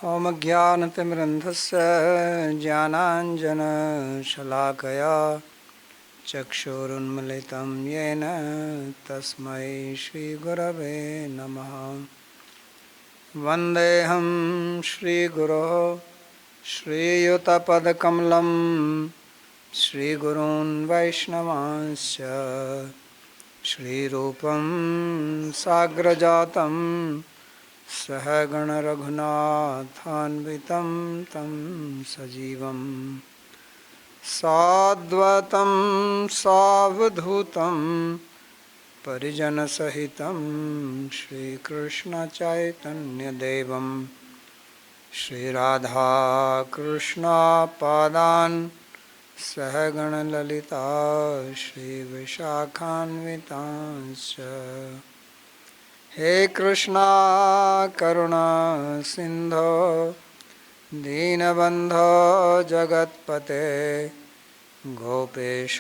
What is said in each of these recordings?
होमज्ञानतिमिरन्धस्य ज्ञानाञ्जनशलाकया चक्षुरुन्मिलितं येन तस्मै श्रीगुरवे नमः। वन्देऽहं श्रीगुरोः श्रीयुतपदकमलं श्रीगुरून् वैष्णवांश्च श्रीरूपं साग्रजातं सहगणरघुनाथान्वितं तं सजीवं साद्वतं सावधूतं परिजनसहितं श्रीकृष्णचैतन्यदेवं श्रीराधाकृष्णपादान् सहगणललिता श्रीविशाखान्वितांश्च। हे कृष्णा करुणा सिंधो दीनबंधो जगत्पते गोपेश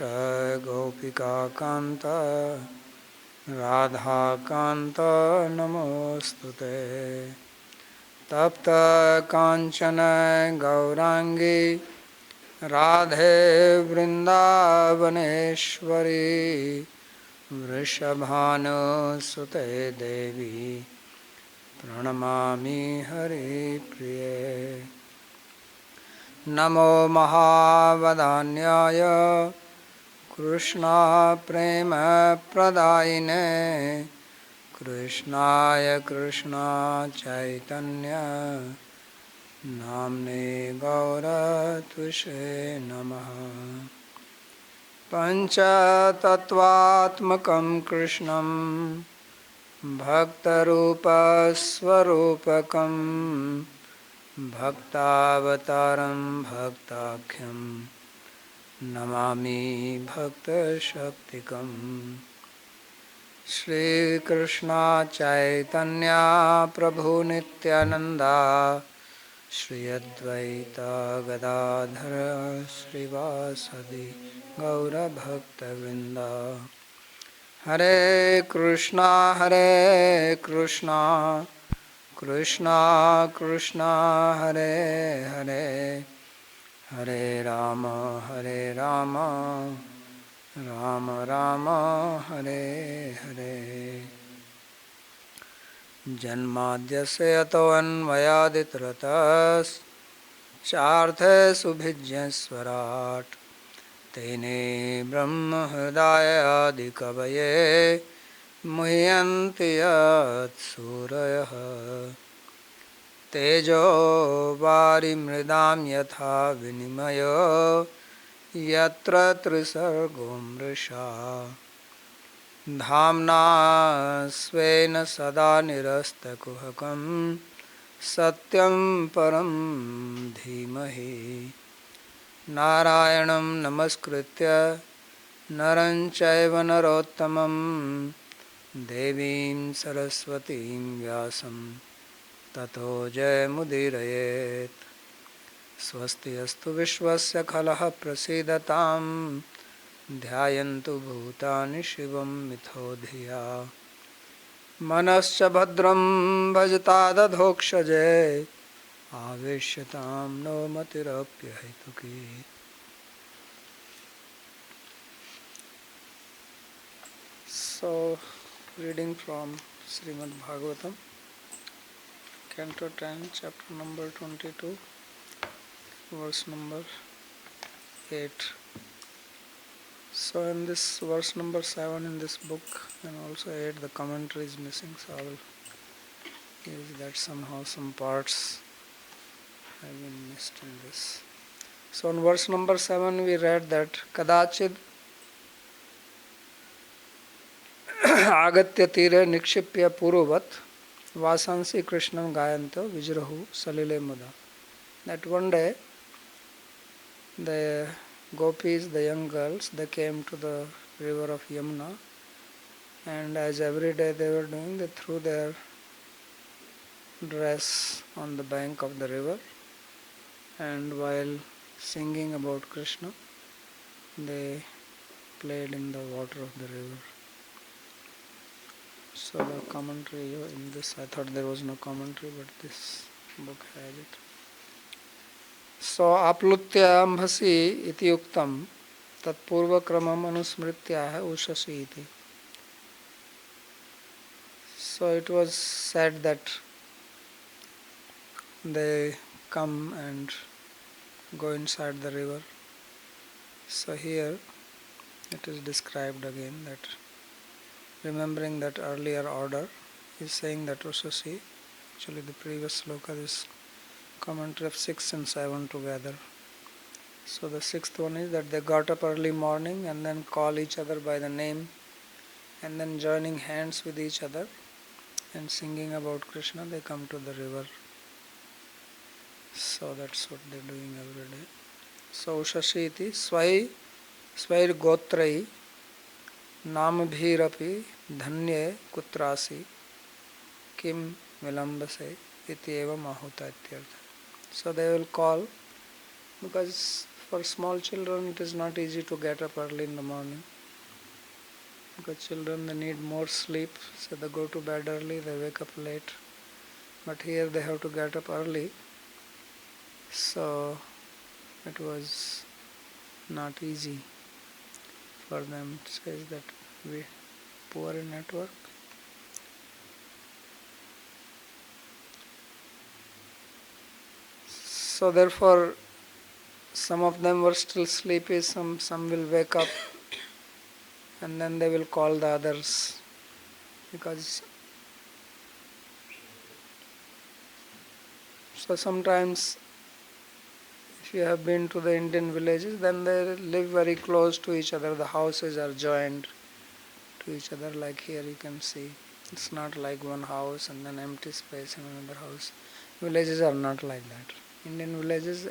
गोपिकाकान्त राधाकान्त नमोस्तुते। तप्त कांचन गौरांगी राधे वृंदावनेश्वरी वृषभानुसुते देवी प्रणमामि हरिप्रिये। नमो महावदान्याय कृष्णा प्रेम प्रदायिने कृष्णाय कृष्णा चैतन्य नाम्ने गौरतुषे नमः। पंचतत्वात्मकं कृष्णं भक्तरूपस्वरूपकं भक्तावतारं भक्ताख्यं नमामि भक्तशक्तिकम्। श्रीकृष्ण चैतन्य प्रभु नित्यानंदा श्री अद्वैत गदाधर श्रीवासदि गौरभक्तवृंद। हरे कृष्णा कृष्णा कृष्णा हरे हरे हरे राम राम राम हरे हरे। जन्माद्यस्य यतोऽन्वयादितरतश्चार्थे सुभिज्ञस्वराट् तेने ब्रह्महृदायादिकवये मुह्यन्ति यत्सूरयः। तेजो वारिमृदां यथा विनिमयो यत्र त्रिसर्गो मृषा धाम्ना स्वेन सदा निरस्तकुहकं सत्यं परं धीमहि। नारायणं नमस्कृत्य नरं चैव नरोत्तमं देवीं सरस्वतीं व्यासं ततो जयमुदीरयेत्। स्वस्ति अस्तु विश्वस्य खलः प्रसीदतां ध्यायन्तु भूतानि शिवं मिथो धिया। मनश्च भद्रं भजतादधोक्षजे आवेश्यतां no मतिरप्यहेतुकी। So, reading from Śrīmad-Bhāgavatam, Canto 10, chapter number 22, verse number 8. So in this verse number 7 in this book and also 8 the commentary is missing, so I will use that somehow. Some parts have been missed in this. So in verse number 7 we read that Kadachid आगत्य तीरे निक्षिप्य पूर्ववत वासांसी कृष्णं गायन्तो विजृहु सलिले मुदा. That one day the gopis, the young girls, they came to the river of Yamuna, and as every day they were doing, they threw their dress on the bank of the river, and while singing about Krishna, they played in the water of the river. So the commentary in this, I thought there was no commentary, but this book has it. So aplutya ambhasi iti uktam tatpurvakramam anusmritya ushasi iti. So it was said that they come and go inside the river. So here it is described again that remembering that earlier order is saying that Ushasi, actually the previous sloka is commentary of 6 and 7 together. So the sixth one is that they got up early morning and then call each other by the name and then joining hands with each other and singing about Krishna, they come to the river. So that's what they're doing every day. So Ushasi iti svair gotrai namabhirapi dhanye kutrasi kim vilambase iti evam ahuta ityartha. So they will call, because for small children it is not easy to get up early in the morning, because children, they need more sleep, so they go to bed early, they wake up late. But here they have to get up early, so it was not easy for them. It says that we poor in network. So therefore some of them were still sleepy, some will wake up and then they will call the others, because so sometimes if you have been to the Indian villages, then they live very close to each other. The houses are joined to each other, like here you can see. It's not like one house and then empty space in another house. Villages are not like that. Indian villages,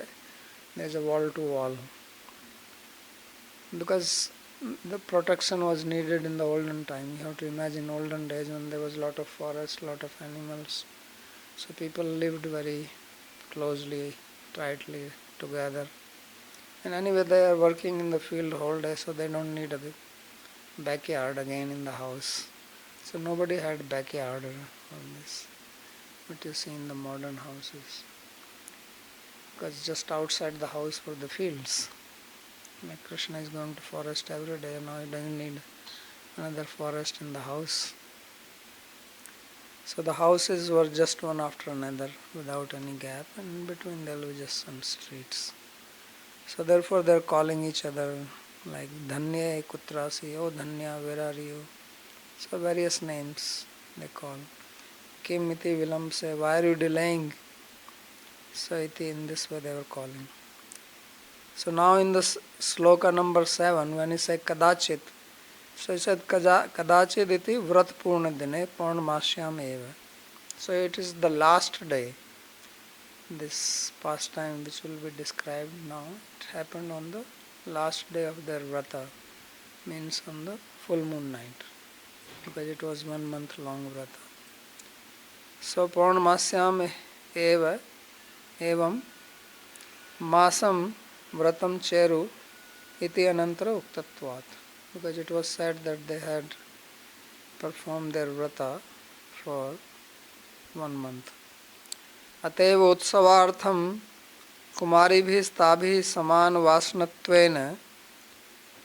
there's a wall to wall. Because the protection was needed in the olden time. You have to imagine olden days when there was a lot of forest, lot of animals. So people lived very closely, tightly together. And anyway, they are working in the field whole day, so they don't need a backyard again in the house. So nobody had backyard on this, what you see in the modern houses. Because just outside the house were the fields. Like Krishna is going to forest every day, now he doesn't need another forest in the house. So the houses were just one after another without any gap, and in between there were just some streets. So therefore they are calling each other like Dhanya Kutrasi, oh Dhanya, where are you? So various names they call. Kim iti vilamse, why are you delaying? So iti, in this way they were calling. So now in the sloka number 7, when he said Kadachit, so he said Kadachit iti vrat purna dine purnamasyam eva. So it is the last day. This pastime which will be described now, it happened on the last day of their vrata, means on the full moon night, because it was 1 month long vrata. So purnamasyam eva evam masam vratam cheru iti anantara uktatvat, because it was said that they had performed their vrata for 1 month. अतएव उत्सवार्थम कुमारीभिः ताभिः समान वासनत्वेन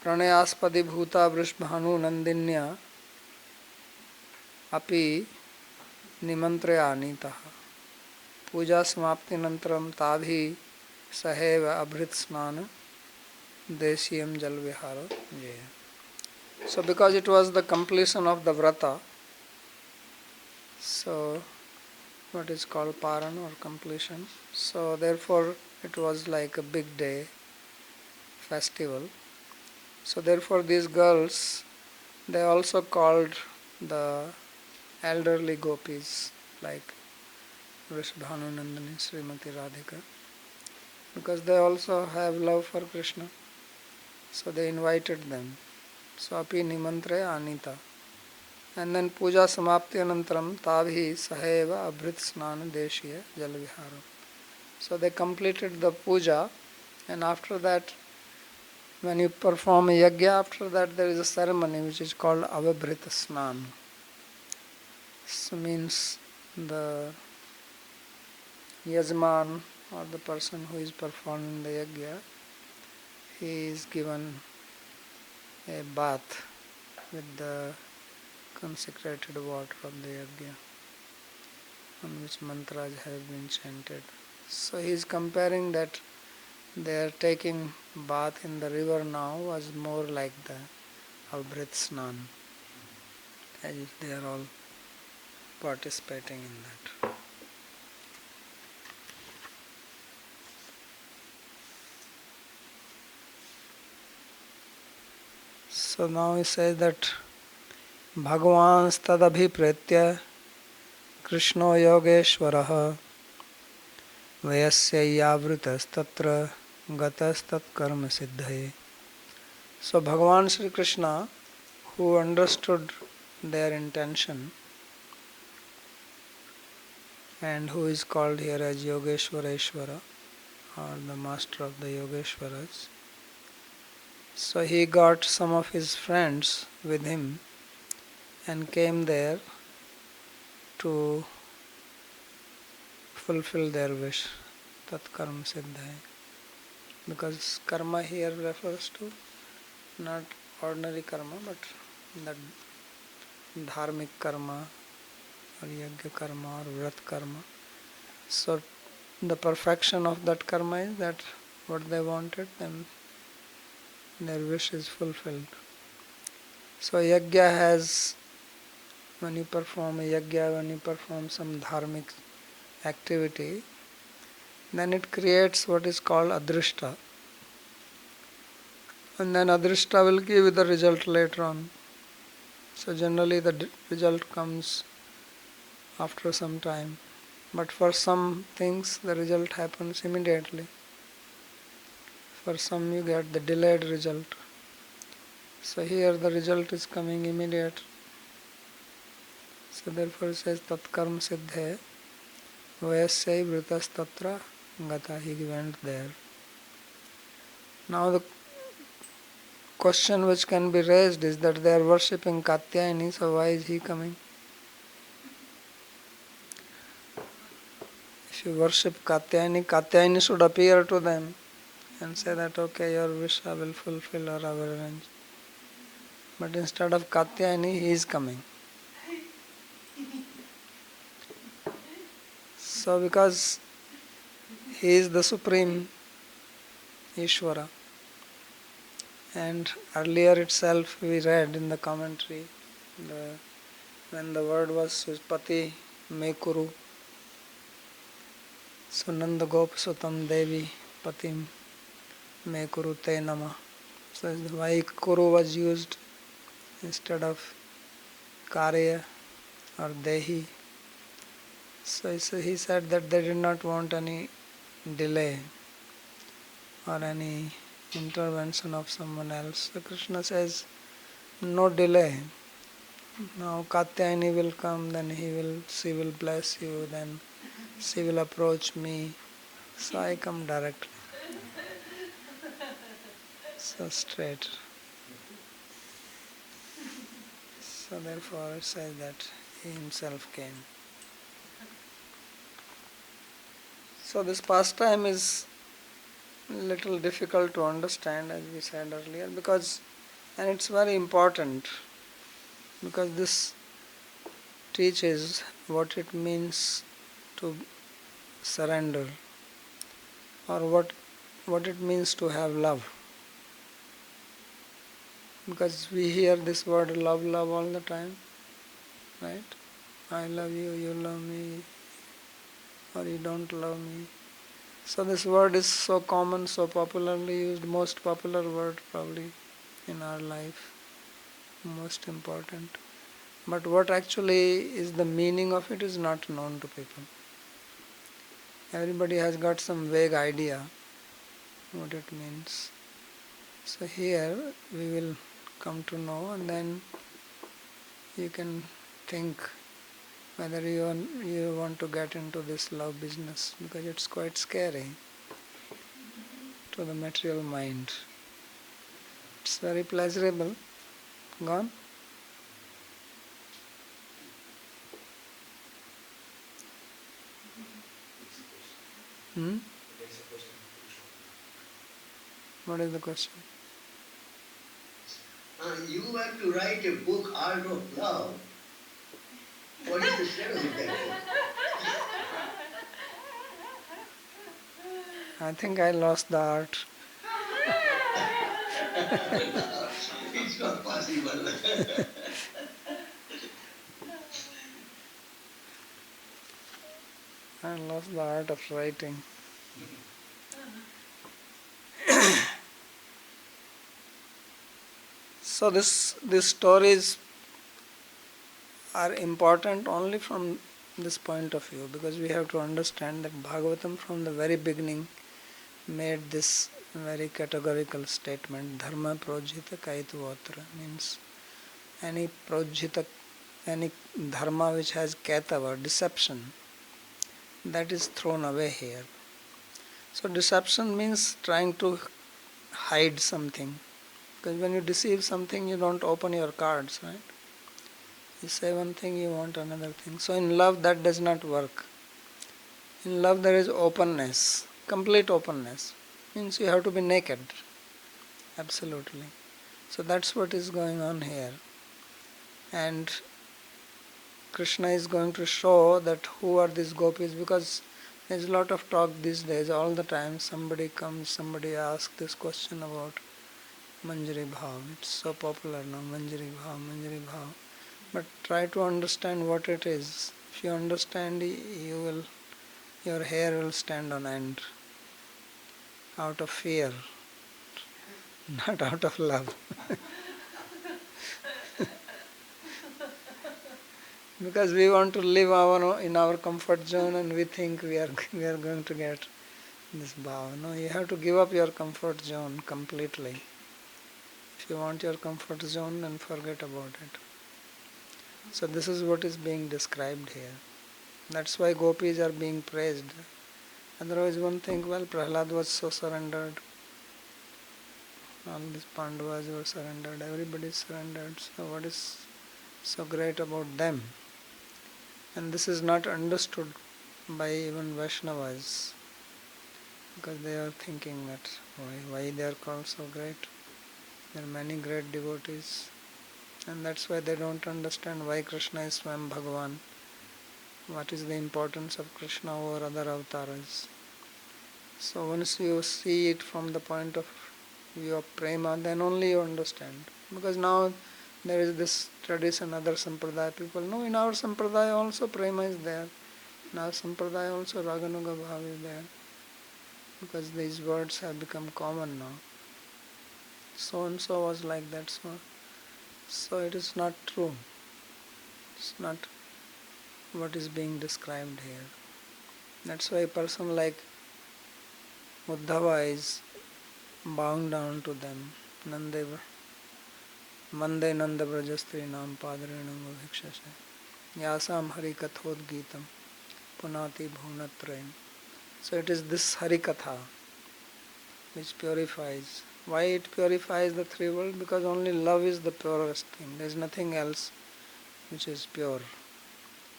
प्रणयास्पदी भूता वृषभानु नंदिन्या अपि निमंत्रयानीतः पूजा समाप्तिनन्तरं ताभिः सहैव अभृत स्नान देशीयम जल विहारो ये. So because it was the completion of the vrata, so what is called paran or completion, so therefore it was like a big day festival. So therefore these girls, they also called the elderly gopis like Vrishabhanu Nandini, Srimati Radhika, because they also have love for Krishna, so they invited them. So api nimantraya anita. And then puja samapti anantaram tabhi saheva abhrit snana deshiya jal viharo. So they completed the puja, and after that, when you perform a yajna, after that there is a ceremony which is called avabhrita snan. So means the yajman or the person who is performing the yajna, he is given a bath with the consecrated water of the yajna on which mantras have been chanted. So he is comparing that their taking bath in the river now was more like the Amrit Snan, as if they are all participating in that. So now he says that Bhagavan stadabhipretya Krishno Yogeshwaraha Vayasyayavritastatra Gatastat Karma Siddhaye. So Bhagavan Sri Krishna, who understood their intention and who is called here as Yogeshwareshwara, or the master of the Yogeshwaras, so he got some of his friends with him and came there to fulfill their wish, Tat Karma Siddhaya. Because karma here refers to not ordinary karma, but that dharmic karma or yajna karma or vrat karma. So the perfection of that karma is that what they wanted, then their wish is fulfilled. So yajna has, when you perform a yajna, when you perform some dharmic activity, then it creates what is called adrishta. And then adrishta will give you the result later on. So generally the result comes after some time. But for some things the result happens immediately. For some you get the delayed result. So here the result is coming immediate. So therefore it says Tat Karma Siddhe Vayasyai Vritas Tatra Gata. He went there. Now the question which can be raised is that they are worshipping Katyayani, so why is he coming? If you worship Katyayani, Katyayani should appear to them and say that okay, your wish I will fulfill or I will arrange. But instead of Katyayani, he is coming. So because he is the supreme Ishvara, and earlier itself we read in the commentary, when the word was Suspati Mekuru, Sunanda Gopasutam Devi Patim Mekuru Te Nama. So why Kuru was used instead of Karya or Dehi. So he said that they did not want any delay or any intervention of someone else. So Krishna says, no delay. Now Katyayani will come, then she will bless you, then she will approach me. So I come directly. So straight. So therefore it says that he himself came. So this pastime is little difficult to understand, as we said earlier, and it's very important, because this teaches what it means to surrender, or what it means to have love. Because we hear this word love all the time, right? I love you, you love me, or you don't love me. So this word is so common, so popularly used, most popular word probably in our life, most important. But what actually is the meaning of it is not known to people. Everybody has got some vague idea what it means. So here we will come to know, and then you can think whether you want to get into this love business, because it's quite scary to the material mind. It's very pleasurable. Gone? Hmm? What is the question? You have to write a book, Art of Love. What is the status of that book? I think I lost the art. It's not possible. I lost the art of writing. So these stories are important only from this point of view, because we have to understand that Bhagavatam from the very beginning made this very categorical statement: Dharma projita kaituvatra, means any projita, any dharma which has kaitava, deception, that is thrown away here. So deception means trying to hide something. Because when you deceive something, you don't open your cards, right? You say one thing, you want another thing. So in love, that does not work. In love, there is openness, complete openness. Means you have to be naked, absolutely. So that's what is going on here. And Krishna is going to show that who are these gopis, because there's a lot of talk these days. All the time somebody comes, somebody asks this question about Manjari Bhav. It's so popular now, Manjari Bhav, Manjari Bhav. But try to understand what it is. If you understand, your hair will stand on end. Out of fear, not out of love. Because we want to live in our comfort zone, and we think we are going to get this bhav. No, you have to give up your comfort zone completely. If you want your comfort zone, then forget about it. So this is what is being described here. That's why gopis are being praised. Otherwise one think, well, Prahlad was so surrendered. All these Pandavas were surrendered. Everybody is surrendered. So what is so great about them? And this is not understood by even Vaishnavas, because they are thinking that why they are called so great. There are many great devotees, and that's why they don't understand why Krishna is Swam Bhagavan. What is the importance of Krishna over other avatars? So once you see it from the point of view of prema, then only you understand. Because now there is this tradition, other sampradaya people. No, in our sampradaya also prema is there. In our sampradaya also raganuga bhav is there. Because these words have become common now. So and so was like that. So it is not true. It's not what is being described here. That's why a person like Uddhava is bowing down to them. Nandeva Mande Nanda Brajastri Nam Padrinam Abhikshase Yasam Hari Kathod Geetam Punati Bhunatrayam. So it is this Hari Katha which purifies. Why it purifies the three worlds? Because only love is the purest thing. There is nothing else which is pure.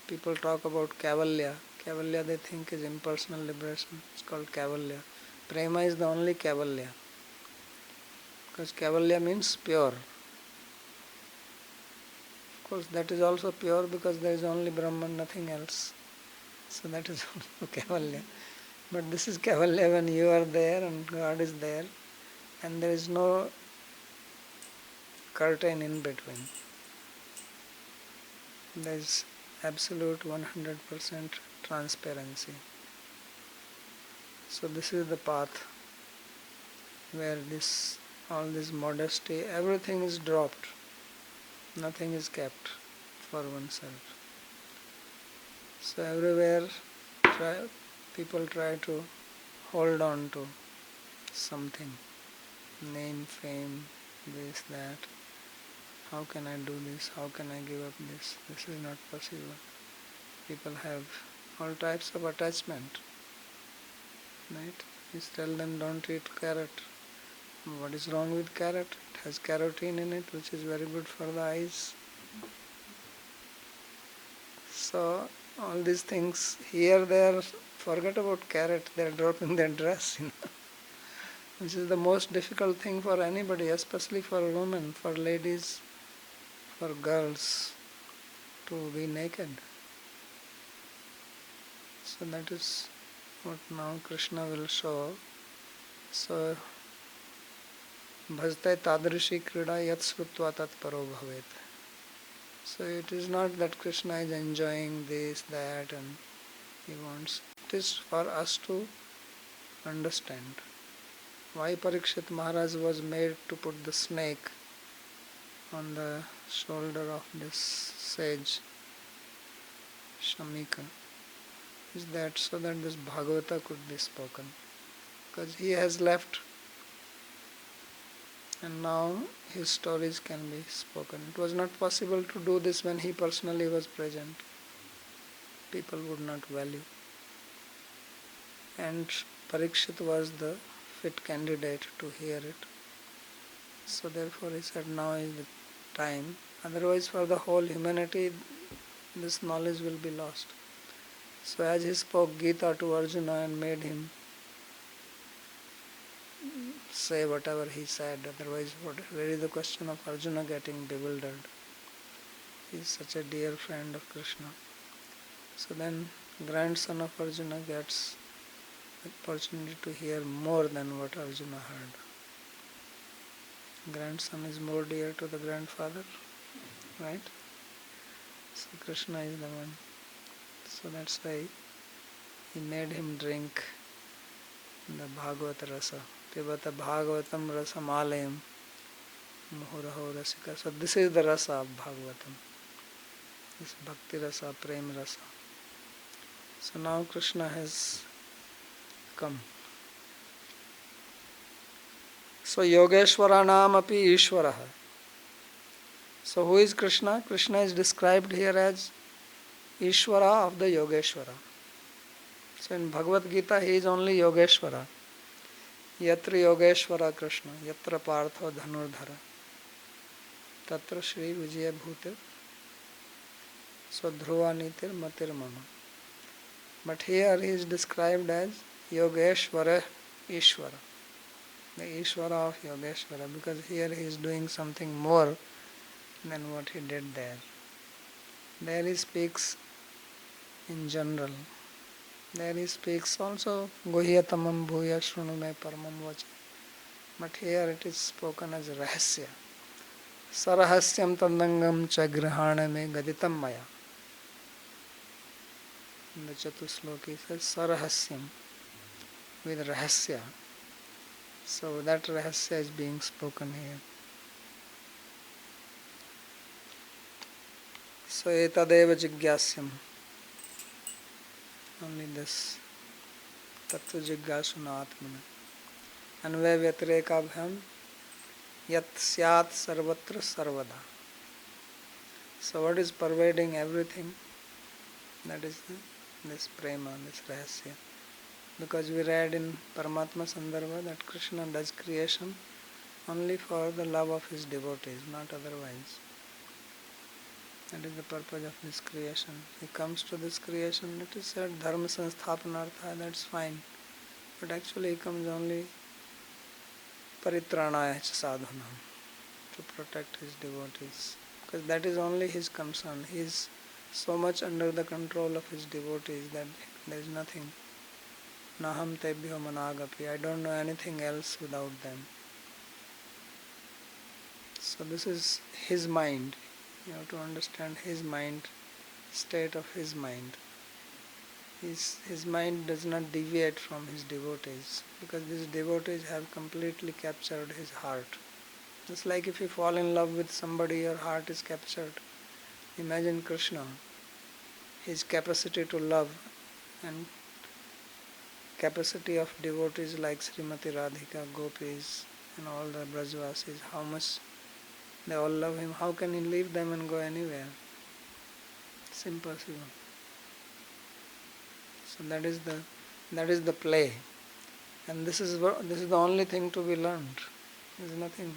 People talk about Kavalya. Kavalya they think is impersonal liberation. It's called Kavalya. Prema is the only Kavalya. Because Kavalya means pure. Of course that is also pure because there is only Brahman, nothing else. So that is also Kavalya. But this is Kavalya when you are there and God is there, and there is no curtain in between. There is absolute 100% transparency. So this is the path where all this modesty, everything is dropped. Nothing is kept for oneself. So everywhere people try to hold on to something. Name, fame, this, that. How can I do this? How can I give up this? This is not possible. People have all types of attachment. Right? You tell them don't eat carrot. What is wrong with carrot? It has carotene in it, which is very good for the eyes. So all these things here they are forget about carrot, they are dropping their dress, Which is the most difficult thing for anybody, especially for women, for ladies, for girls, to be naked. So that is what now Krishna will show. So, bhajte tadrishi krida yat srutva tat paro bhavet. So it is not that Krishna is enjoying this, that, and he wants. It is for us to understand why Parikshit Maharaj was made to put the snake on the shoulder of this sage Shamika. Is that so that this Bhagavata could be spoken? Because he has left and now his stories can be spoken. It was not possible to do this when he personally was present. People would not value. And Parikshit was the fit candidate to hear it. So therefore he said, now is the time. Otherwise for the whole humanity this knowledge will be lost. So as he spoke Gita to Arjuna and made him say whatever he said, otherwise where is the question of Arjuna getting bewildered? He is such a dear friend of Krishna. So then grandson of Arjuna gets the opportunity to hear more than what Arjuna heard. Grandson is more dear to the grandfather, right? So Krishna is the one. So that's why he made him drink the Bhagavata rasa. Pibata Bhagavatam rasamalayam muhuraho rasika. So this is the rasa of Bhagavatam. This bhakti rasa, prem rasa. So now Krishna has come. So Yogeshwaranam api Ishwaraha. So who is Krishna? Krishna is described here as Ishwara of the Yogeshwara. So in Bhagavad Gita he is only Yogeshwara. Yatra Yogeshwara Krishna, Yatra Partho Dhanurdhara, Tatra Shri Vijaya Bhutir, Swadhruva Nitir Matir Mama. But here he is described as Yogeshwara Ishwara, the Ishwara of Yogeshwara, because here he is doing something more than what he did there. There he speaks in general. There he speaks also Guhyatamam Bhuya Shrunume Paramam Vacha. But here it is spoken as Rahasya. Sarahasyam Tandangam Cha Grihana Me Gaditam Maya. In the Chatusloki it says Sarahasyam with Rahasya. So that Rahasya is being spoken here. So Etadeva Jigyasyam. Only this Tattva Jigyasuna Atmana. Anvaya Vyatireka Yat Syat Sarvatra Sarvada. So what is pervading everything? That is this prema, this rahasya. Because we read in Paramatma Sandarbha that Krishna does creation only for the love of his devotees, not otherwise. That is the purpose of this creation. He comes to this creation, it is said Dharma Sansthapanartha, that's fine. But actually he comes only Paritranaya Sadhunam, to protect his devotees. Because that is only his concern. He is so much under the control of his devotees that there is nothing. Naham tebhyo managapi. I don't know anything else without them. So this is his mind. You have to understand his mind, state of his mind. His mind does not deviate from his devotees, because these devotees have completely captured his heart. Just like if you fall in love with somebody, your heart is captured. Imagine Krishna, his capacity to love and capacity of devotees like Srimati Radhika, Gopis and all the Brajvasis, how much they all love him. How can he leave them and go anywhere? It's impossible. So that is the play, and this is the only thing to be learned. There is nothing.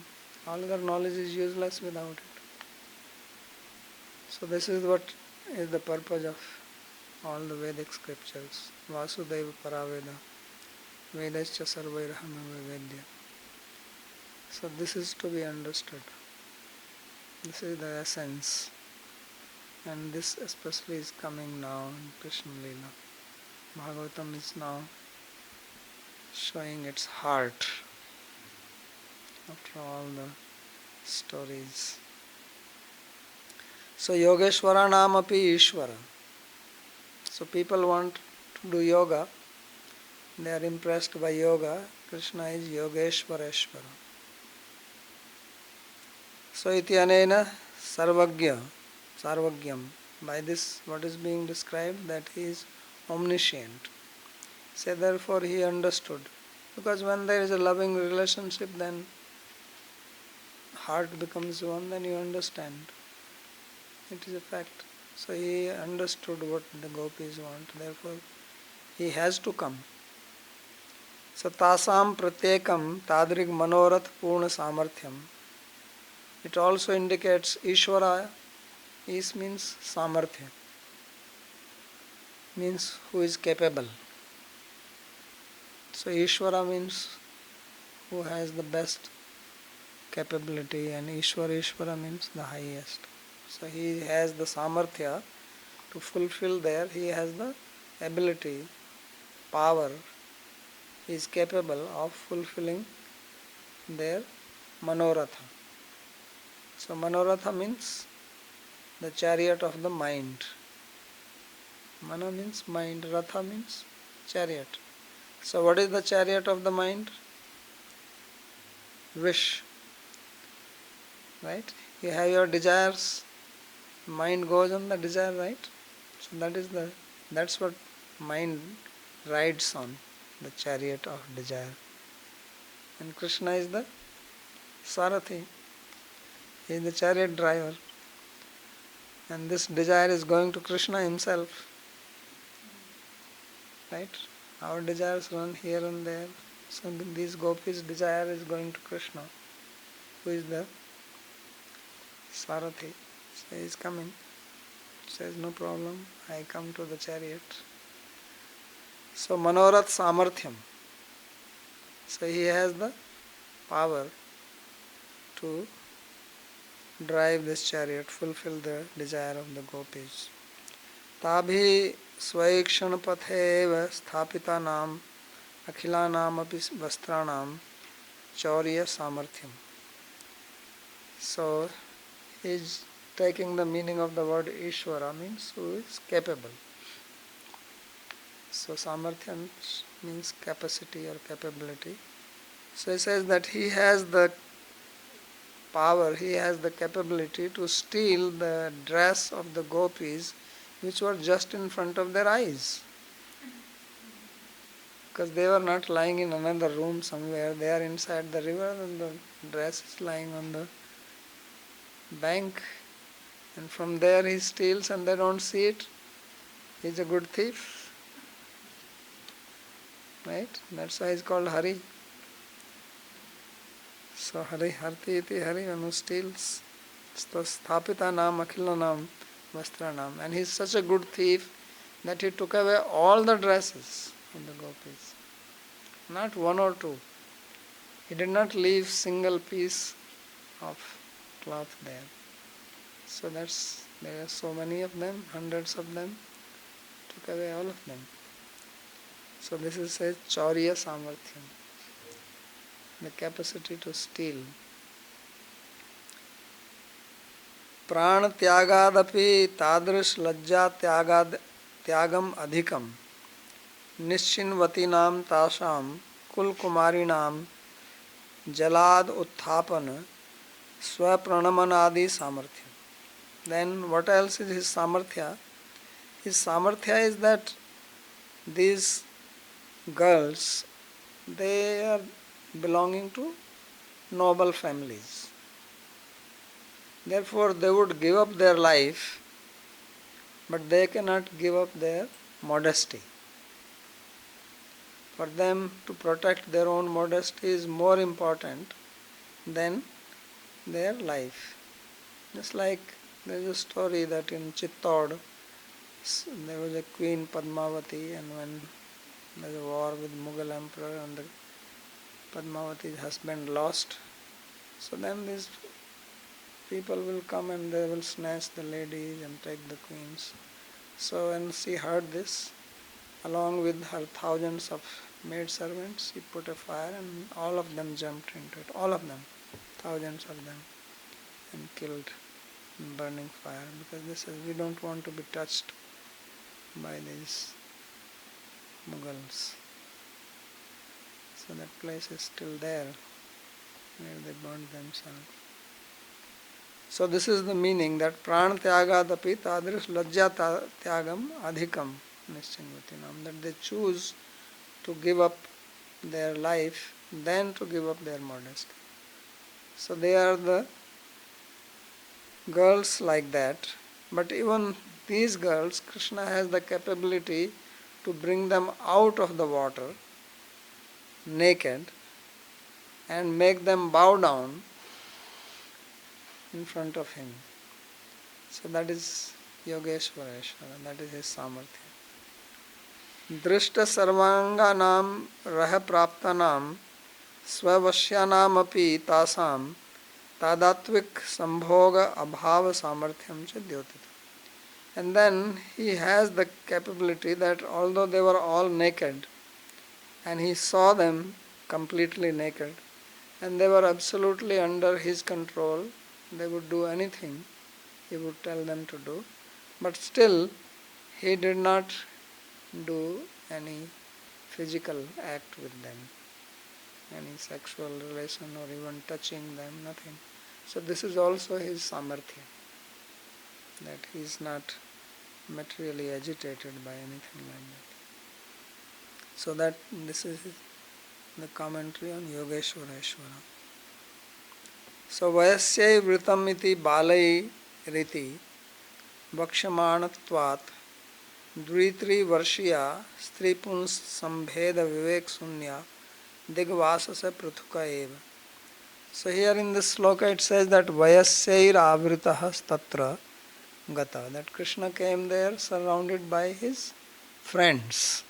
All other knowledge is useless without it. So this is what is the purpose of all the Vedic scriptures. Vasudeva Paraveda, Vedascha Sarvairahama Vedya. So this is to be understood. This is the essence. And this especially is coming now in Krishna-līlā. Bhāgavatam is now showing its heart after all the stories. So Yogeshwara Namapi Ishvara. So people want to do yoga. They are impressed by yoga. Krishna is Yogeshwareshwara. So iti anena sarvagya, sarvagyam. By this what is being described, that he is omniscient. So therefore he understood. Because when there is a loving relationship, then heart becomes one, then you understand. It is a fact. So he understood what the gopis want, therefore he has to come. So tasam pratyekam tadrik manorath purna samarthyam. It also indicates Ishvara. Is means samarthya, means who is capable. So Ishvara means who has the best capability, and Ishvara means the highest. So he has the samarthya to fulfill there. He has the ability, power. He is capable of fulfilling their manoratha. So manoratha means the chariot of the mind. Mana means mind, Ratha means chariot. So what is the chariot of the mind? Wish. Right? You have your desires, mind goes on the desire, right? So that's what mind rides on, the chariot of desire. And Krishna is the Sarathi. He is the chariot driver. And this desire is going to Krishna himself. Right? Our desires run here and there. So these gopis' desire is going to Krishna, who is the Sarathi. So he is coming. Says, no problem, I come to the chariot. So Manorath Samarthyam. So he has the power to drive this chariot, fulfill the desire of the gopis. Tabhi Swaikshana Patheva Sthapitanam Akhilanam api Vastranam Chaurya Samarthyam. So he is taking the meaning of the word Ishvara, means who is capable. So Samarthyam means capacity or capability. So he says that he has the power, he has the capability to steal the dress of the gopis which were just in front of their eyes. Because they were not lying in another room somewhere, they are inside the river and the dress is lying on the bank. And from there he steals and they don't see it. He's a good thief. Right? That's why he's called Hari. So Hari, Harti iti Hari, one who steals. So Sthapita Nam Akhila Nam Vastra Nam. And he's such a good thief that he took away all the dresses of the gopis. Not one or two. He did not leave single piece of cloth there. So there are so many of them, hundreds of them, took away all of them. So this is a Chaurya Samarthyam, the capacity to steal. Prana tyagadapi tadrish lajja tyagam adhikam nischinvatinam tasam kul kumarinam jalad utthapan swapranamana samarthya. Then what else is his samarthya? His samarthya is that these girls, they are belonging to noble families. Therefore they would give up their life, but they cannot give up their modesty. For them to protect their own modesty is more important than their life. Just like there is a story that in Chittod, there was a queen Padmavati, and when there was a war with Mughal emperor and the Padmavati's husband lost, so then these people will come and they will snatch the ladies and take the queens. So when she heard this, along with her thousands of maidservants, she put a fire and all of them jumped into it. All of them, thousands of them, and killed in burning fire, because they said, we don't want to be touched by these Mughals. So that place is still there, where they burned themselves. So this is the meaning, that prana tyagadapi tadrish lajja tyagam adhikam nischinvatinam, that they choose to give up their life than to give up their modesty. So they are the girls like that, but even these girls, Krishna has the capability to bring them out of the water naked and make them bow down in front of him. So that is Yogeshwareshwara, that is his samarthya. Drishta sarvanganam raha praptanam swavashyanam api tasam tadatvik sambhoga abhava samarthyam cha dyotita. And then he has the capability that although they were all naked, and he saw them completely naked, and they were absolutely under his control, they would do anything he would tell them to do, but still he did not do any physical act with them, any sexual relation or even touching them, nothing. So this is also his samarthya, that he is not materially agitated by anything like that. So that this is the commentary on Yogeshwareshwara. So vayasyai vritam iti balai riti vakshamanatvat dvitri varshiya stripuns sambheda vivek sunya digvasasa prithuka eva. So here in this sloka it says that vayasyair avritah tatra gata, that Krishna came there surrounded by his friends.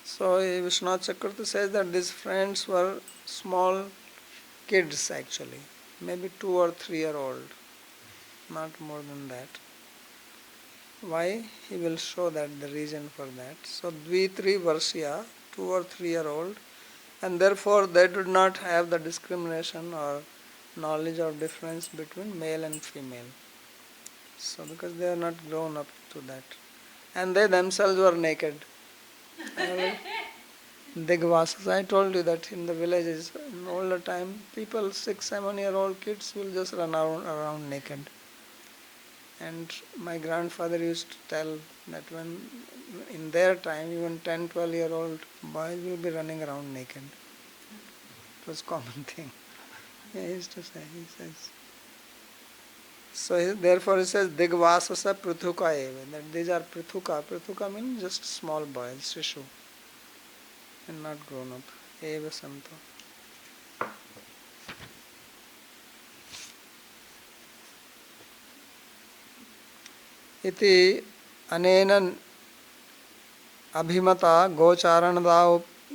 So Vishwanath Chakravarti says that these friends were small kids actually, maybe 2 or 3 year old, not more than that. Why? He will show that the reason for that. So Dvitri Varsya, 2 or 3 year old, and therefore they did not have the discrimination or knowledge of difference between male and female. So because they are not grown up to that. And they themselves were naked. Digvasas. I told you that in the villages, in older time, people, 6-7 year old kids will just run around naked. And my grandfather used to tell that when in their time, even 10-12 year old boys will be running around naked. It was a common thing. He used to say, he says. So therefore he says, Digvasasa Prithuka eva, that these are Prithuka. Prithuka means just small boys, Shishu, and not grown up. Eva Santo. Iti anena abhimata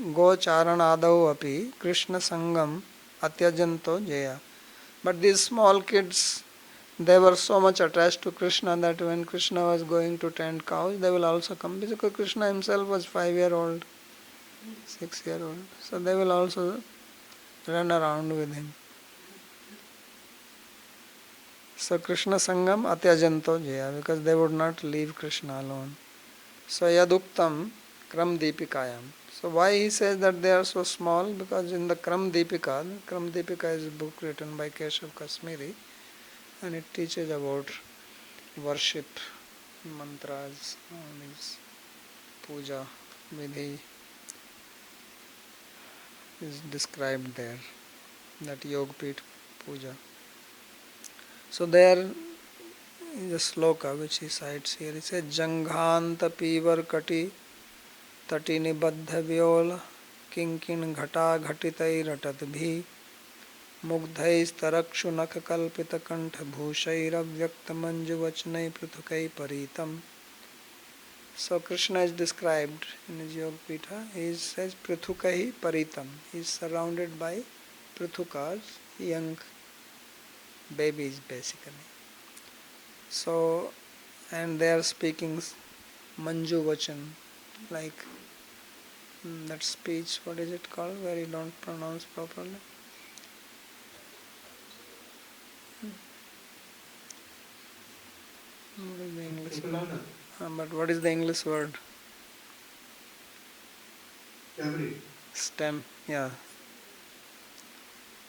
gocharanadau api Krishna sangam atyajanto jaya. But these small kids, they were so much attached to Krishna that when Krishna was going to tend cows, they will also come, because Krishna himself was 5-year-old, 6-year-old. So they will also run around with him. So Krishna Sangam Atyajanto Jaya, because they would not leave Krishna alone. So Yaduktam Kram Deepikayam. So why he says that they are so small? Because in the Kram Deepika is a book written by Keshav Kashmiri, and it teaches about worship, mantras, all these puja, vidhi is described there, that Yogpit puja. So there is a sloka which he cites here. He says, Janghanta pivar kati tatini baddha vyola kinkin ghata ghatitai ratat bhi mugdhais tarakshu nakakalpita kantha bhushairavyakta manju vachnai prithukai paritam So Krishna is described in his Yoga Pitha. He says Prithukahi Paritam. He is surrounded by Prithukas, young babies basically. So, and they are speaking Manju Vachan, like that speech, what is it called, where you don't pronounce properly? What is the English word? But what is the English word? Stem, yeah.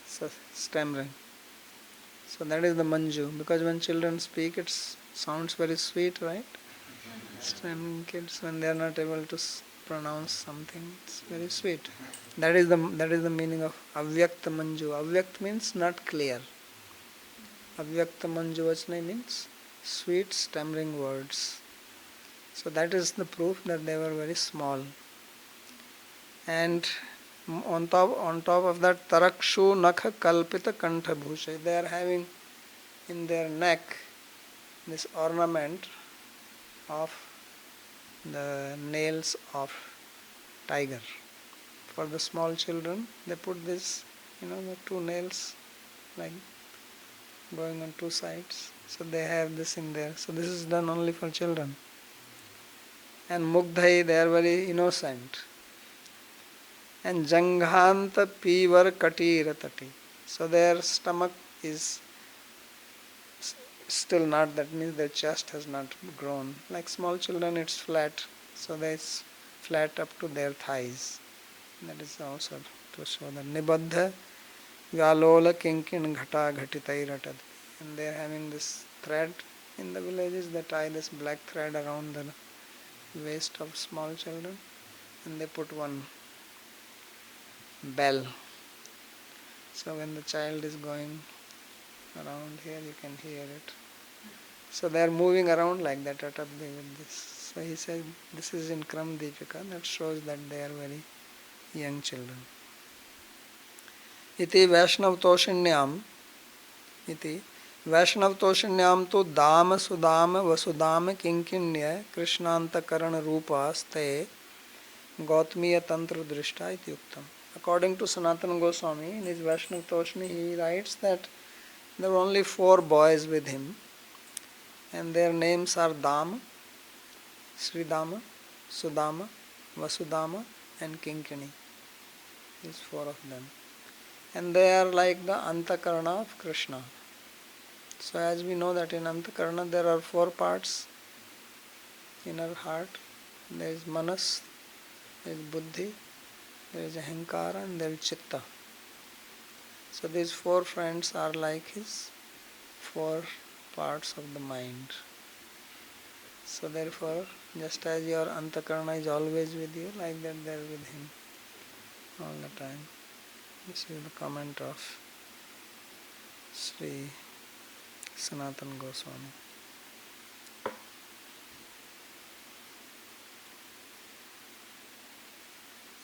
So, stammering. So that is the Manju, because when children speak, it sounds very sweet, right? Stammering kids, when they are not able to pronounce something, it's very sweet. That is the meaning of Avyakta Manju. Avyakt means not clear. Avyakta Manju Vachna means sweet stammering words. So that is the proof that they were very small. And on top of that, Tarakshu Nakha Kalpita Kantha Bhusha. They are having in their neck this ornament of the nails of tiger. For the small children, they put this, the two nails like going on two sides. So they have this in there. So this is done only for children. And Mugdhai, they are very innocent. And Janghanta Pivar Katira Tati. So their stomach is still not, that means their chest has not grown. Like small children, it's flat. So it's flat up to their thighs. That is also to show that Nibaddha Vyalola Kinkin Ghata Ghatitairatad. And they are having this thread in the villages. They tie this black thread around the waist of small children. And they put one bell. So when the child is going around here, you can hear it. So they are moving around like that with this. So he said, this is in Kram Deepika. That shows that they are very young children. Iti Vaishnav Toshinyam. Iti Vaishnav Toshinyam tu Dama Sudama Vasudama Kinkinya Krishnanta Karana Rupa Ste Gautamiya Tantra Drishta iti Yuktam. According to Sanatana Goswami, in his Vaishnav Toshni, he writes that there were only 4 boys with him, and their names are Dama, Sridama, Sudama, Vasudama, and Kinkini. These 4 of them. And they are like the Antakarana of Krishna. So as we know that in Antakarana there are 4 parts. Inner heart, there is Manas, there is Buddhi, there is Ahankara, and there is Chitta. So these 4 friends are like his 4 parts of the mind. So therefore, just as your Antakarana is always with you, like that they are with him all the time. This is the comment of Sri Sanatana Goswami.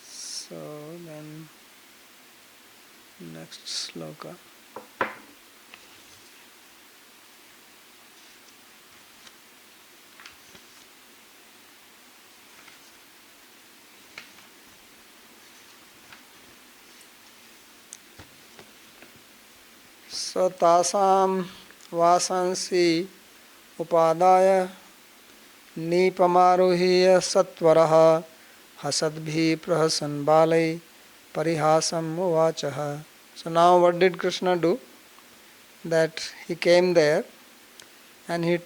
So then next sloka. So tasam vasansi upadaya nipamaruhiya satvaraha hasadbhi prahasan balai parihasam uvachaha. So now what did Krishna do? That he came there and he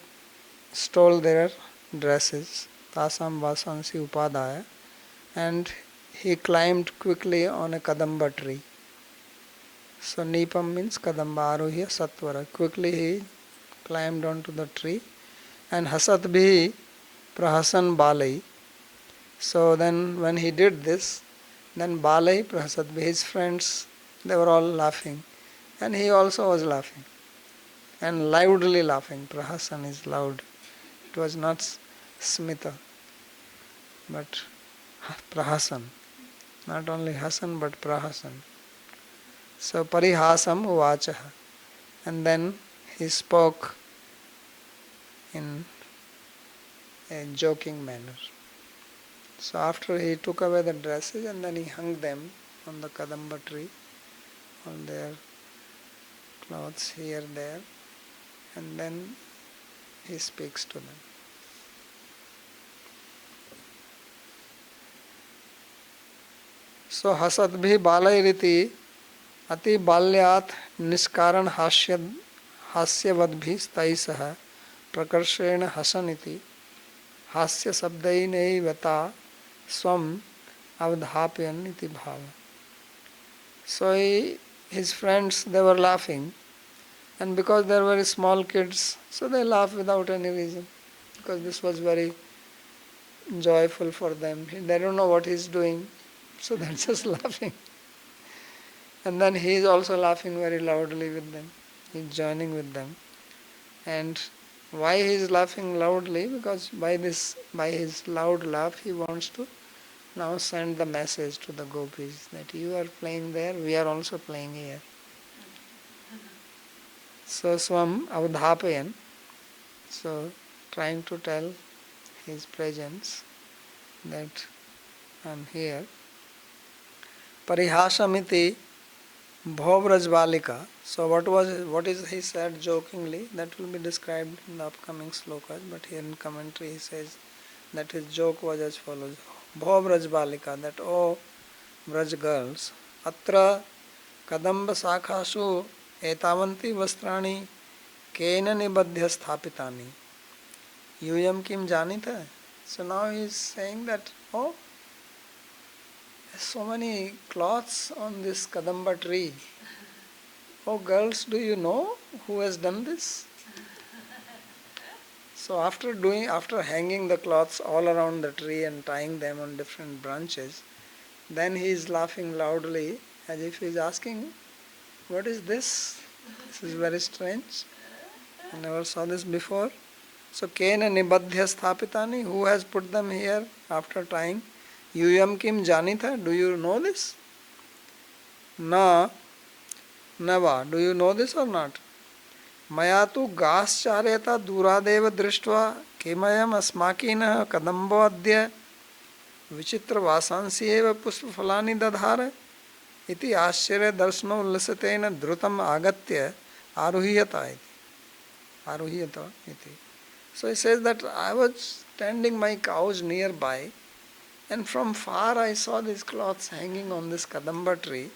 stole their dresses, tasam vasansi upadaya, and he climbed quickly on a kadamba tree. So Nipam means kadamba, aruhya satvara. Quickly he climbed onto the tree and hasatbhi prahasan balai. So then when he did this, then balai prahasatbhi, his friends, they were all laughing. And he also was laughing. And loudly laughing. Prahasan is loud. It was not smita, but prahasan. Not only hasan, but prahasan. So parihasam uvachaha. And then he spoke in a joking manner. So after he took away the dresses and then he hung them on the Kadamba tree, on their clothes here, there, and then he speaks to them. So hasatbhi balairiti ati balyat niskaran hasyavadbhi staisah prakarshena hasaniti hasya sabdainai vata swam avdhapayan iti bhava. So his friends, they were laughing, and because they were very small kids, so they laughed without any reason, because this was very joyful for them. They don't know what he's doing, so they're just laughing. And then he is also laughing very loudly with them. He's joining with them. And why he is laughing loudly? Because by his loud laugh, he wants to now send the message to the gopis that you are playing there, we are also playing here. So swam avdhapayan, so trying to tell his presence that I am here. Parihasamiti bhovrajvalika. So what is he said jokingly, that will be described in the upcoming slokas, but here in commentary he says that his joke was as follows. Bhovrajvalika, that oh Braj girls, atra kadamba sakhasu etavanti vastrani kena nibadhya sthapitani yuyam kim janita. So now he is saying that, oh, there's so many cloths on this kadamba tree. Oh girls, do you know who has done this? So after hanging the cloths all around the tree and tying them on different branches, then he is laughing loudly as if he is asking, what is this? This is very strange. I never saw this before. So kena nibadhya sthapitani, who has put them here after tying? Yuyam kim janita, do you know this? Na, nava, do you know this or not? Mayatu gaschareta duradeva drishtva kimayam asmakinah kadambo adya vichitra vasansi eva pushpa phalani dadhara iti ascharya darshano ullasatena dhrutam agatya aruhiyata iti. So he says that I was tending my cows nearby, and from far I saw these cloths hanging on this kadamba tree.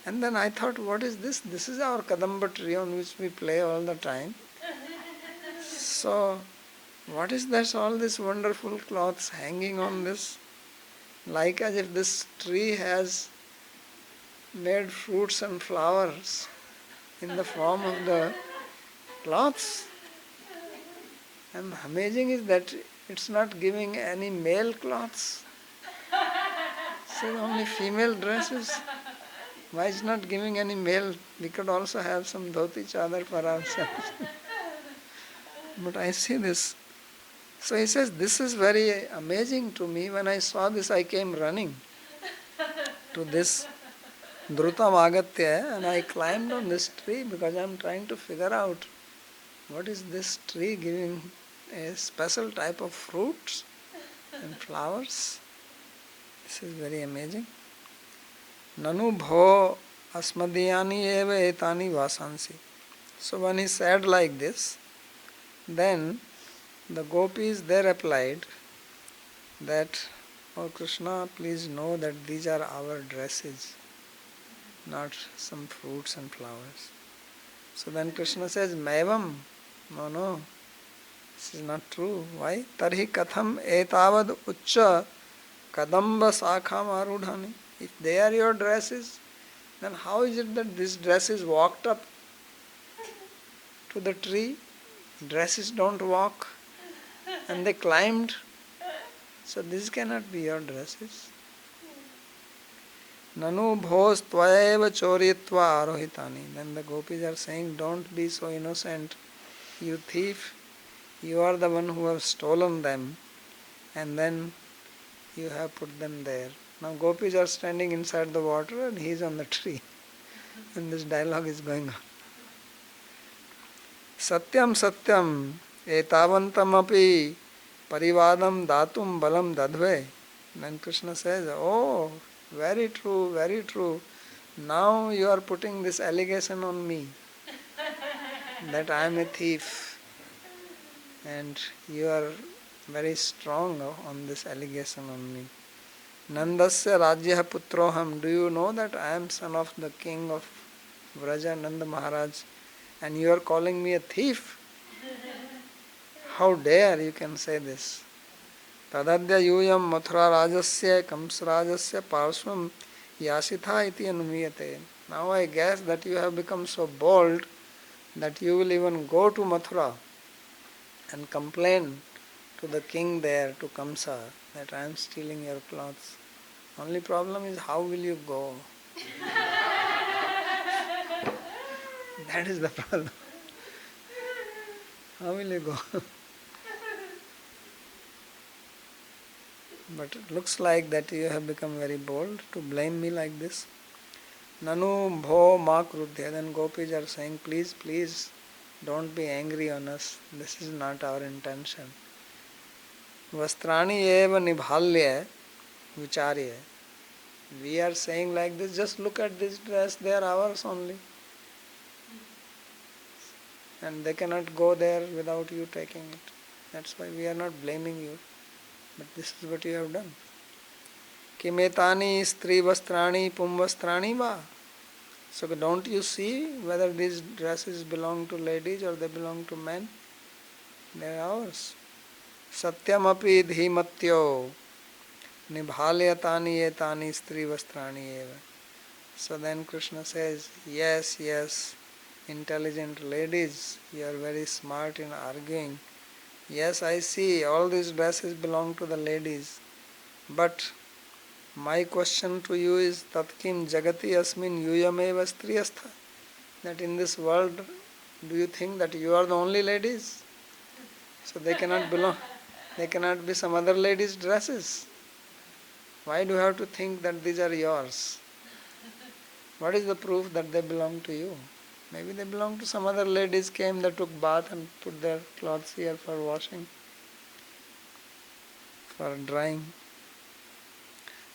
And then I thought, what is this? This is our kadamba tree on which we play all the time. So, what is this? All these wonderful cloths hanging on this? Like as if this tree has made fruits and flowers in the form of the cloths. And amazing is that it's not giving any male cloths. So only female dresses. Why is not giving any male? We could also have some dhoti chadar for ourselves. But I see this. So he says, this is very amazing to me. When I saw this, I came running to this Dhrutam Agatya, and I climbed on this tree because I am trying to figure out what is this tree giving a special type of fruits and flowers. This is very amazing. Nanu bho asmadiyani eva etani vasansi. So when he said like this, then the gopis, they replied that, oh Krishna, please know that these are our dresses, not some fruits and flowers. So then Krishna says, Maivam, no, this is not true. Why? Tarhi katham etavad uchcha kadamba sakham arudhani. If they are your dresses, then how is it that these dresses walked up to the tree? Dresses don't walk, and they climbed. So this cannot be your dresses. Nanu bhos tvayeva choritva arohitani. Then the gopis are saying, don't be so innocent, you thief. You are the one who have stolen them, and then you have put them there. Now gopis are standing inside the water and he is on the tree. And this dialogue is going on. Satyam satyam etavantam api parivadam datum balam dadve. Then Krishna says, oh, very true, very true. Now you are putting this allegation on me that I am a thief, and you are very strong on this allegation on me. Nandasya Rajya Putroham. Do you know that I am son of the king of Vraja, Nanda Maharaj, and you are calling me a thief? How dare you can say this? Tadadya yuyam mathura rajasya kamsrajasya parshvam yasitha iti anumiyate. Now I guess that you have become so bold that you will even go to Mathura and complain to the king there, to Kamsa, that I am stealing your clothes. Only problem is, how will you go? That is the problem. How will you go? But it looks like that you have become very bold to blame me like this. Nanu bho ma krudhya. Then gopis are saying, please, please, don't be angry on us. This is not our intention. Vastrani eva nibhalya vicharya. We are saying like this, just look at this dress, they are ours only. And they cannot go there without you taking it. That's why we are not blaming you. But this is what you have done. Kimetani stri vastrani pum vastrani va. So don't you see whether these dresses belong to ladies or they belong to men? They are ours. Satyam api dhimatyo nibhalyatani etani stri vastrani eva. So then Krishna says, yes, yes, intelligent ladies, you are very smart in arguing. Yes, I see all these dresses belong to the ladies. But my question to you is, Tatkim Jagati Asmin Yuyameva Striyastha. That in this world, do you think that you are the only ladies? So they cannot belong, they cannot be some other ladies' dresses. Why do you have to think that these are yours? What is the proof that they belong to you? Maybe they belong to some other ladies, came, they took bath and put their clothes here for washing, for drying.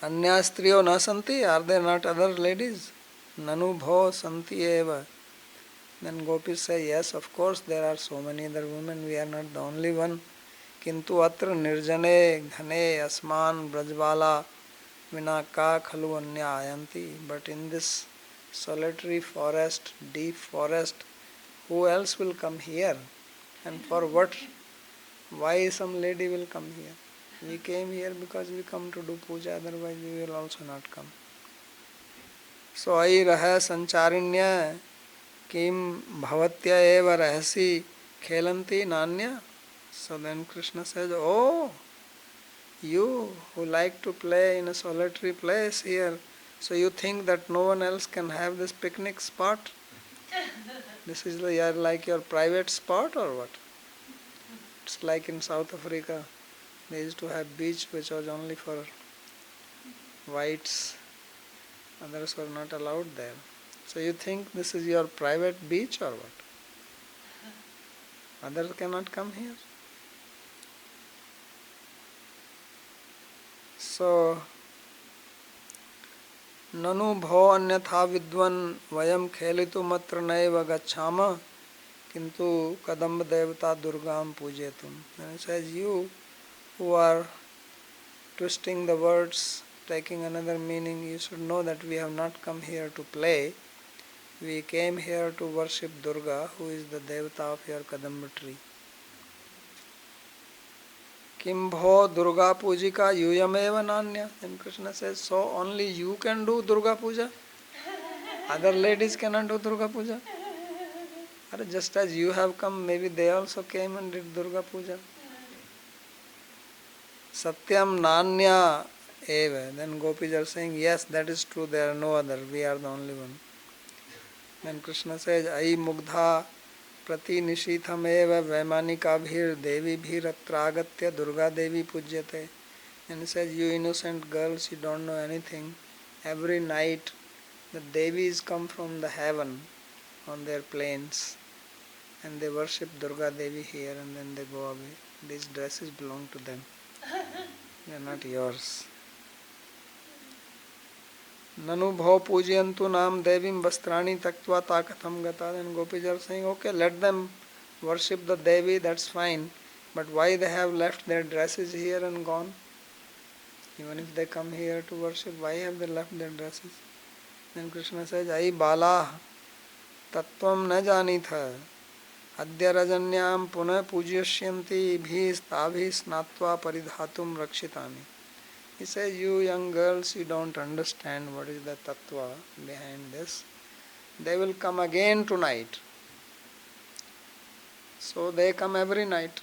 Anya striyo na santi, are there not other ladies? Nanu bho santi eva. Then gopis say, yes, of course there are so many other women, we are not the only one. Kintu atra nirjane ghane asman brajvala vina ka khalu anya ayanti. But in this solitary forest, deep forest, who else will come here? And for what? Why some lady will come here? We came here because we come to do puja, otherwise we will also not come. So ai raha sancharinya kim bhavatya eva rahasi khelanti nanya. So then Krishna says, oh, you who like to play in a solitary place here, so you think that no one else can have this picnic spot? This is like your private spot or what? It's like in South Africa, they used to have beach which was only for whites, others were not allowed there. So you think this is your private beach or what? Others cannot come here. So Nanu bho anyatha vidvan vayam khelitu matra naiva gacchama kintu kadamba devata durgam pujetum. And it says, you who are twisting the words, taking another meaning, you should know that we have not come here to play. We came here to worship Durga, who is the devata of your kadamba tree. Kim bho Durga pujika yuyameva nanya. Then Krishna says, so only you can do Durga puja? Other ladies cannot do Durga puja? Or just as you have come, maybe they also came and did Durga puja. Satyam nanya eva. Then gopis are saying, yes, that is true, there are no other, we are the only one. Then Krishna says, ai mugdha prati nishitham eva vaimanikabhir devi bhiratragatya Durga Devi pujyate. And he says, you innocent girls, you don't know anything. Every night the Devis come from the heaven on their planes and they worship Durga Devi here and then they go away. These dresses belong to them. They are not yours. Nanu bhav pujayantu nam devim vastrani taktva takatham gata. Then gopis are saying, okay, let them worship the Devi, that's fine. But why they have left their dresses here and gone? Even if they come here to worship, why have they left their dresses? Then Krishna says, Ai bala tattvam na janitha adya rajanyam punah pujayanti bhis tabhis snatva paridhatum rakshitani. He says, you young girls, you don't understand what is the tattva behind this. They will come again tonight. So they come every night.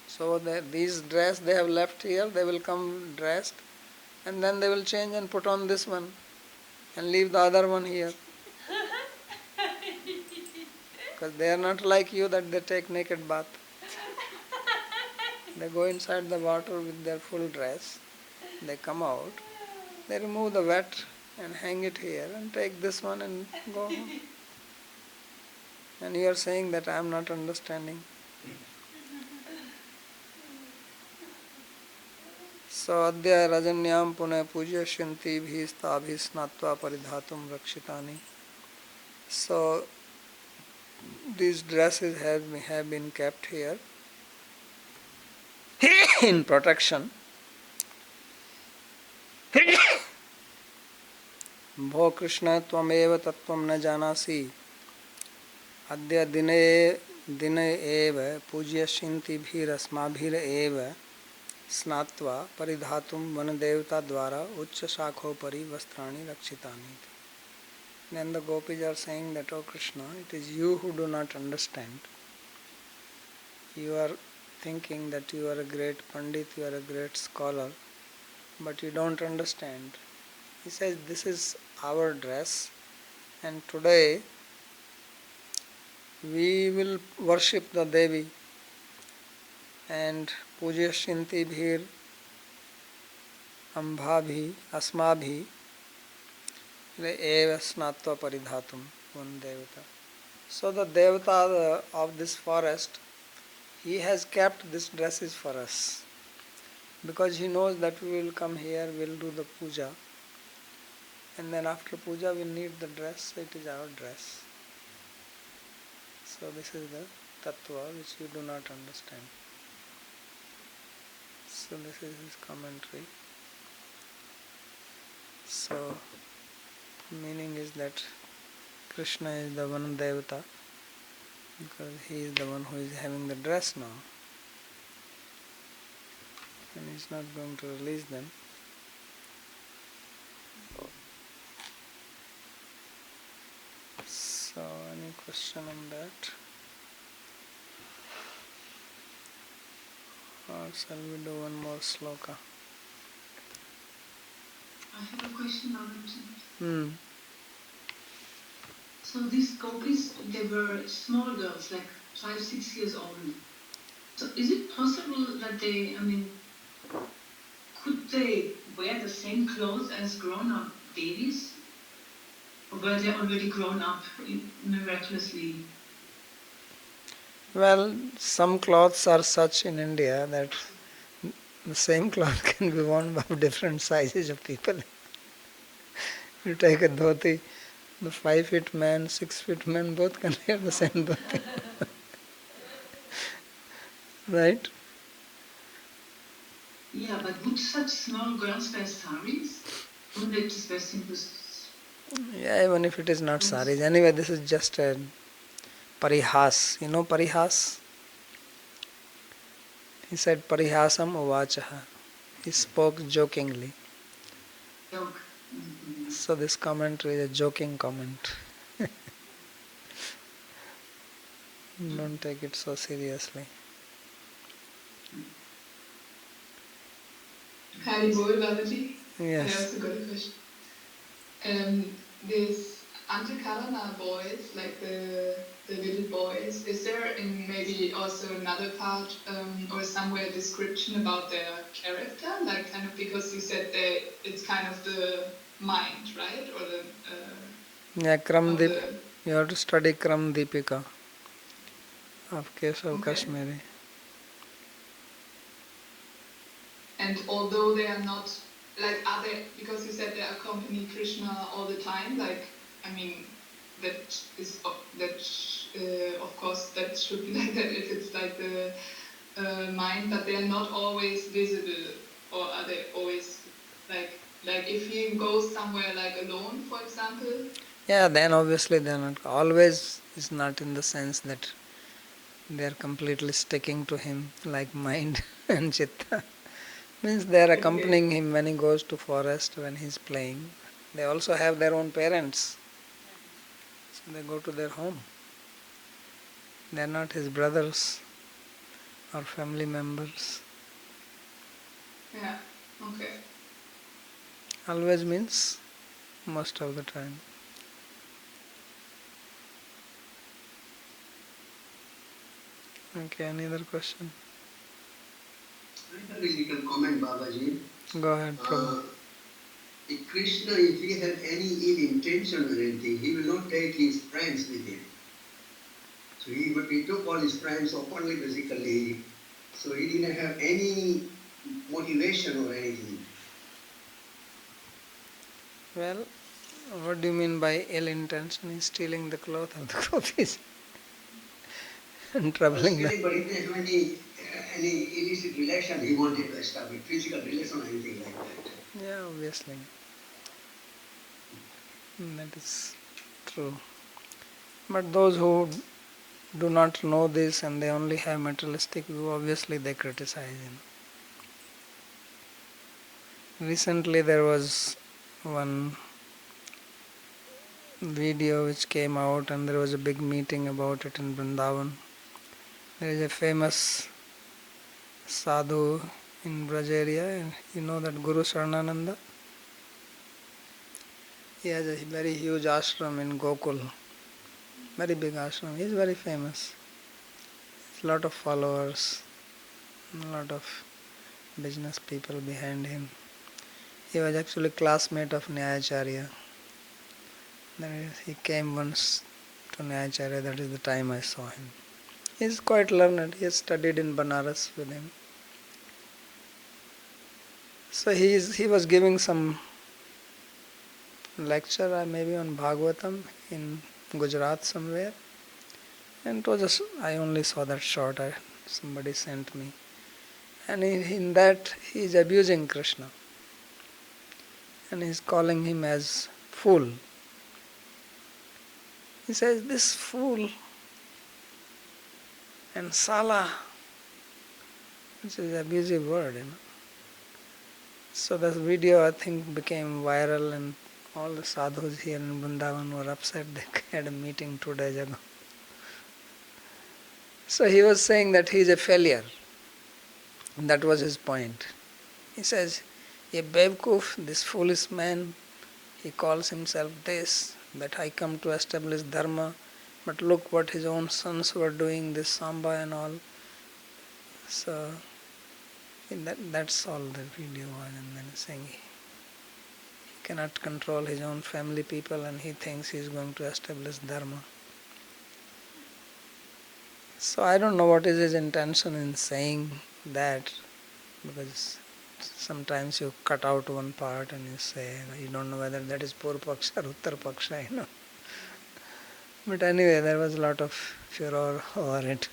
So these dress they have left here, they will come dressed and then they will change and put on this one and leave the other one here. Because they are not like you that they take naked bath. They go inside the water with their full dress. They come out, they remove the wet and hang it here and take this one and go home. And you are saying that I am not understanding. So adya rajanyam punah pujayanti bhis tabhis snatva paridhatum rakshitani. So these dresses have been kept here in protection. Bho Krishna tvameva tattvam na janasi adya dine eva pujayanti bhirasmabhir eva snatva paridhatum vanadevata dvara uccha shakho pari vastrani rakshitani. Then the gopis are saying that, oh Krishna, it is you who do not understand. You are thinking that you are a great pandit, you are a great scholar, but you don't understand. He says, this is our dress and today we will worship the Devi and pujayanti bhir ambhabhi asmabhi eva snatva paridhatum one devata. So the devata of this forest, he has kept these dresses for us because he knows that we will come here, we will do the puja, and then after puja we need the dress, so it is our dress. So this is the tattva which you do not understand. So this is his commentary. So meaning is that Krishna is the one devata because he is the one who is having the dress now and he is not going to release them. So any question on that? Or shall we do one more sloka? I have a question on it. So these gopis, they were small girls, like 5-6 years old. So is it possible that they, could they wear the same clothes as grown-up babies? Or were they already grown up miraculously? Well, some clothes are such in India that the same cloth can be worn by different sizes of people. You take a dhoti, the 5-foot man, 6-foot man, both can wear the same dhoti. Right? Yeah, but would such small girls wear saris? Wouldn't they just wear simple? Yeah, even if it is not saris. Anyway, this is just a parihas. You know parihas? He said parihasam uvachaha. He spoke jokingly. Joke. So this commentary is a joking comment. Don't take it so seriously. Hari Bol, Babaji. Yes. I also got a question. These Antakalana boys, like the little boys, is there in maybe also another part or somewhere a description about their character? Like kind of because you said it's kind of the mind, right? Or the Yeah, Kramdip. You have to study Kramdipika of Keshav Kashmiri. And although they are not, like, are they, because you said they accompany Krishna all the time, like, I mean, that is, of course, that should be like that if it's like the mind, but they are not always visible, or are they always, like if he goes somewhere like alone, for example? Yeah, then obviously they are not. Always is not in the sense that they are completely sticking to him like mind and chitta. Means they are Okay. accompanying him when he goes to forest, when he is playing. They also have their own parents. So they go to their home. They are not his brothers or family members. Yeah. Okay. Always means most of the time. Okay, any other question? I have a little comment, Babaji. Go ahead, Prabhu. If Krishna, if he had any ill intention or anything, he will not take his friends with him. So he took all his friends openly, basically. So he didn't have any motivation or anything. Well, what do you mean by ill intention? He's stealing the cloth of the gopis and I was troubling them. kidding, but he didn't have any illicit relation he wanted to establish, physical relation or anything like that. Yeah, obviously. That is true. But those who do not know this and they only have materialistic view, obviously they criticize him. Recently there was one video which came out and there was a big meeting about it in Vrindavan. There is a famous sadhu in Braj area, you know that Guru Saranananda? He has a very huge ashram in Gokul, very big ashram. He is very famous. A lot of followers, a lot of business people behind him. He was actually classmate of Nyayacharya. Then he came once to Nyayacharya, that is the time I saw him. He is quite learned, he has studied in Banaras with him. So he was giving some lecture, maybe on Bhāgavatam in Gujarat somewhere. And it was just, I only saw that short, somebody sent me. And in that he is abusing Krishna. And he is calling him as fool. He says, this fool and Sala, which is an abusive word, So this video I think became viral and all the sadhus here in Vrindavan were upset. They had a meeting 2 days ago. So he was saying that he is a failure. And that was his point. He says, a Bevkuf, this foolish man, he calls himself this, that I come to establish dharma, but look what his own sons were doing, this Samba and all. So that's all the video was, and then saying he cannot control his own family people and he thinks he is going to establish dharma. So I don't know what is his intention in saying that, because sometimes you cut out one part and you say, you don't know whether that is Purva Paksha or Uttar Paksha, But anyway, there was a lot of furor over it.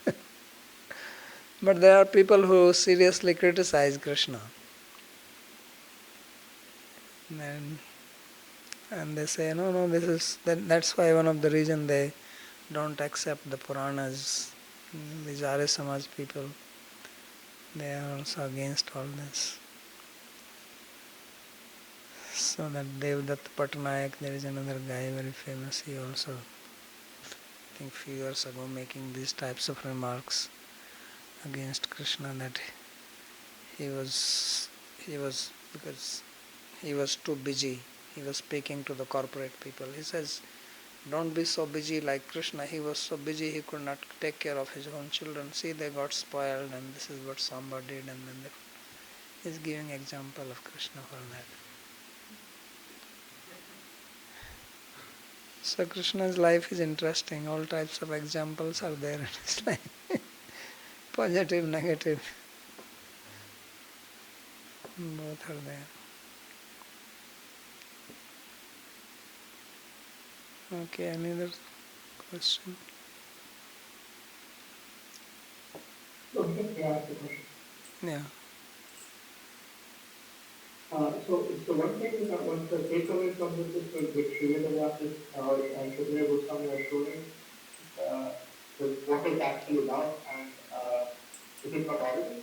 But there are people who seriously criticize Krishna. And they say, no, that's why one of the reasons they don't accept the Puranas. These Arya Samaj people, they are also against all this. So that Devdatta Patnaik, there is another guy very famous, he also, I think few years ago, making these types of remarks against Krishna, that he was because he was too busy. He was speaking to the corporate people. He says, don't be so busy like Krishna. He was so busy he could not take care of his own children. See, they got spoiled and this is what Samba did, and then he's giving example of Krishna for that. So Krishna's life is interesting. All types of examples are there in his life. Positive, negative. Both are there. Okay, any other question? Okay, can I ask a question? Yeah. So one thing is that one the takeaway from this is with Śrīmad-Bhāgavata and Sridhar Goswami are showing uh, what is actually love and is it not audible?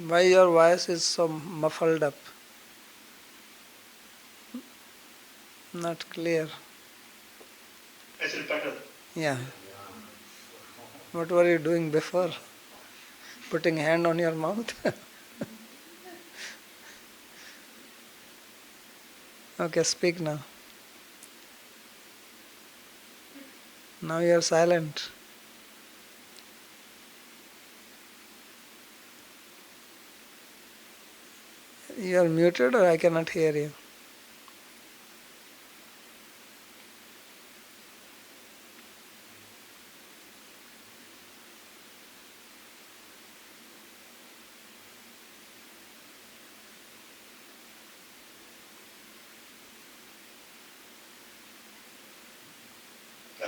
Why your voice is so muffled up? Not clear. Is it better? Yeah. What were you doing before? Putting hand on your mouth? Okay, speak now. Now you are silent. You are muted or I cannot hear you?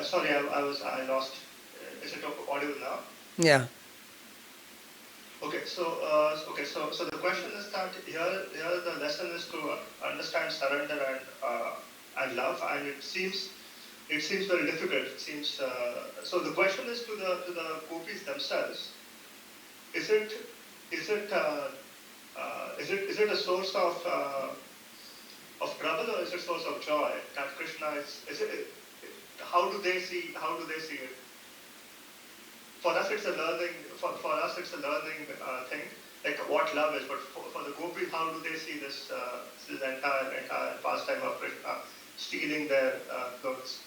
Sorry, I lost. Is it audible now? Yeah. So the question is that here the lesson is to understand surrender and love, and it seems very difficult. It seems so. The question is to the gopis themselves. Is it is it is it a source of trouble or is it a source of joy? That Krishna is it? How do they see it? For us it's a learning. For us it's a learning thing, like what love is. But for the gopis, how do they see this entire pastime of Krishna stealing their clothes?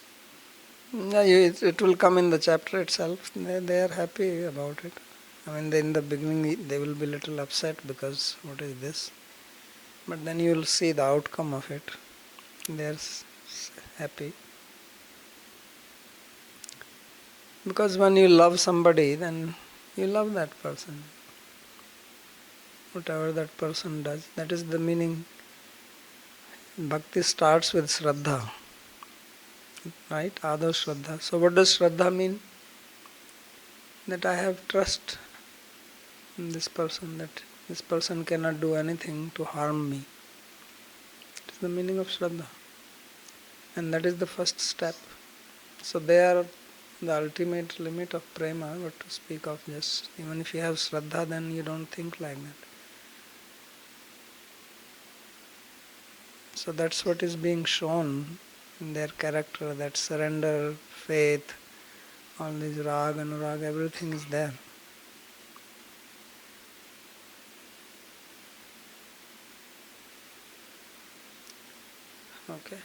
Yeah, it will come in the chapter itself. They are happy about it. I mean, in the beginning they will be little upset because what is this? But then you will see the outcome of it. They are happy. Because when you love somebody, then you love that person. Whatever that person does, that is the meaning. Bhakti starts with Shraddha. Right? Ādav Shraddha. So what does Shraddha mean? That I have trust in this person, that this person cannot do anything to harm me. That is the meaning of Shraddha. And that is the first step. So they are the ultimate limit of prema, but to speak of just, even if you have Shraddha, then you don't think like that. So that's what is being shown in their character, that surrender, faith, all these rag, anurag, everything is there. Okay.